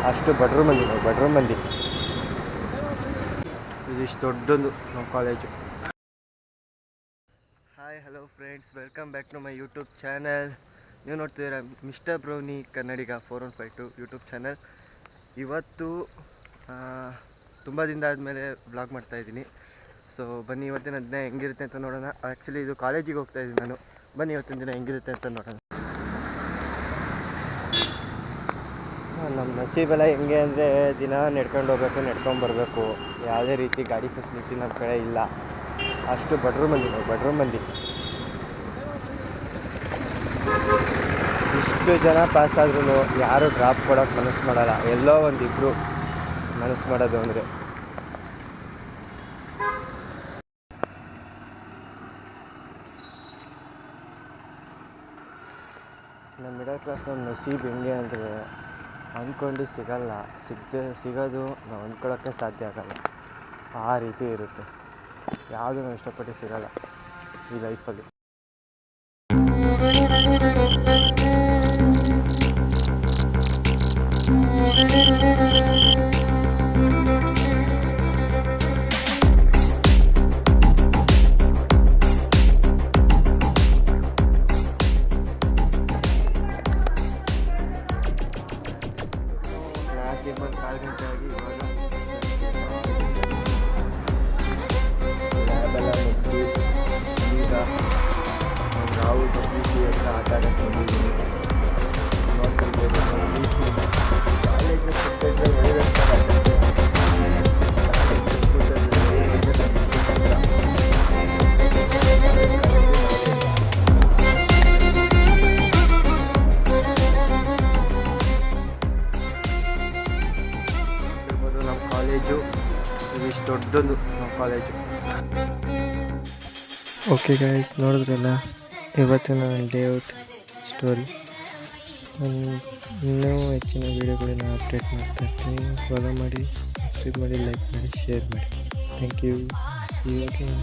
ಅಷ್ಟು ಬಡ್ರು ಮಂದಿ ನಾವು, ಬಡ್ರು ಮಂದಿ. ಇದಿಷ್ಟು ದೊಡ್ಡದು ನಮ್ಮ college. Hi hello friends, welcome back to my YouTube channel. ನೀವು ನೋಡ್ತಿದ್ದೀರಾ mister brownie Kannadiga 4152 YouTube channel. ಇವತ್ತು ತುಂಬ ದಿನದ ಆದಮೇಲೆ ವ್ಲಾಗ್ ಮಾಡ್ತಾಯಿದ್ದೀನಿ. ಸೊ ಬನ್ನಿ ಇವತ್ತಿನ ದಿನ ಹೆಂಗಿರುತ್ತೆ ಅಂತ ನೋಡೋಣ. ಆ್ಯಕ್ಚುಲಿ ಇದು ಕಾಲೇಜಿಗೆ ಹೋಗ್ತಾಯಿದ್ದೀನಿ ನಾನು. ಬನ್ನಿ ಇವತ್ತಿನ ದಿನ ಹೆಂಗಿರುತ್ತೆ ಅಂತ ನೋಡೋಣ. ನಮ್ಮ ನಸೀಬೆಲ್ಲ ಹೆಂಗೆ ಅಂದರೆ ದಿನ ನಡ್ಕೊಂಡು ಹೋಗ್ಬೇಕು, ನಡ್ಕೊಂಬರ್ಬೇಕು. ಯಾವುದೇ ರೀತಿ ಗಾಡಿ ಫೆಸಿಲಿಟಿ ನಮ್ಮ ಕಡೆ ಇಲ್ಲ. ಅಷ್ಟು ಬಡ್ರು ಮಂದಿ ನಾವು, ಬಡ್ರು ಮಂದಿ. ಇಷ್ಟು ಜನ ಪಾಸ್ ಆದ್ರೂ ಯಾರು ಡ್ರಾಪ್ ಕೊಡೋಕೆ ಮನಸ್ಸು ಮಾಡಲ್ಲ. ಎಲ್ಲೋ ಒಂದಿಬ್ಬರು ಮನಸ್ಸು ಮಾಡೋದು ಅಂದರೆ. ನಮ್ಮ ಮಿಡಲ್ ಕ್ಲಾಸ್ ನಮ್ಮ ನಸೀಬ್ ಹೆಂಗೆ ಅಂದರೆ ಅಂದ್ಕೊಂಡು ಸಿಗೋದು ನಾವು ಅಂದ್ಕೊಳ್ಳೋಕ್ಕೆ ಸಾಧ್ಯ ಆಗಲ್ಲ. ಆ ರೀತಿ ಇರುತ್ತೆ. ಯಾವುದು ನಾವು ಇಷ್ಟಪಟ್ಟು ಸಿಗಲ್ಲ ಈ ಲೈಫಲ್ಲಿ. ಕಾಲು ಗಂಟೆ ಆಗಿ ಇವಾಗ ಲ್ಯಾಬೆಲ್ಲ ಮುಗಿಸಿ ಈಗ ನಾವು ಬೀಚಿ ಎಲ್ಲ ಆಟ ಆಡಕ್ಕೆ ಹೋಗಿದ್ದೀವಿ. ಕಾಲೇಜ್ ನಮ್ಮ ಕಾಲೇಜು ಇದಿಷ್ಟು ದೊಡ್ಡದು ನಮ್ಮ ಕಾಲೇಜು. ಓಕೆ ಗೈಸ್, ನೋಡಿದ್ರಲ್ಲ ಇವತ್ತಿನ ಲೇಔಟ್ ಸ್ಟೋರಿ. ಇನ್ನೂ ಹೆಚ್ಚಿನ ವೀಡಿಯೋಗಳನ್ನ ಅಪ್ಡೇಟ್ ಮಾಡ್ತಾ ಇರ್ತೀನಿ. ಫಾಲೋ ಮಾಡಿ, ಸಬ್ಸ್ಕ್ರೈಬ್ ಮಾಡಿ, ಲೈಕ್ ಮಾಡಿ, ಶೇರ್ ಮಾಡಿ. Thank you. See you again.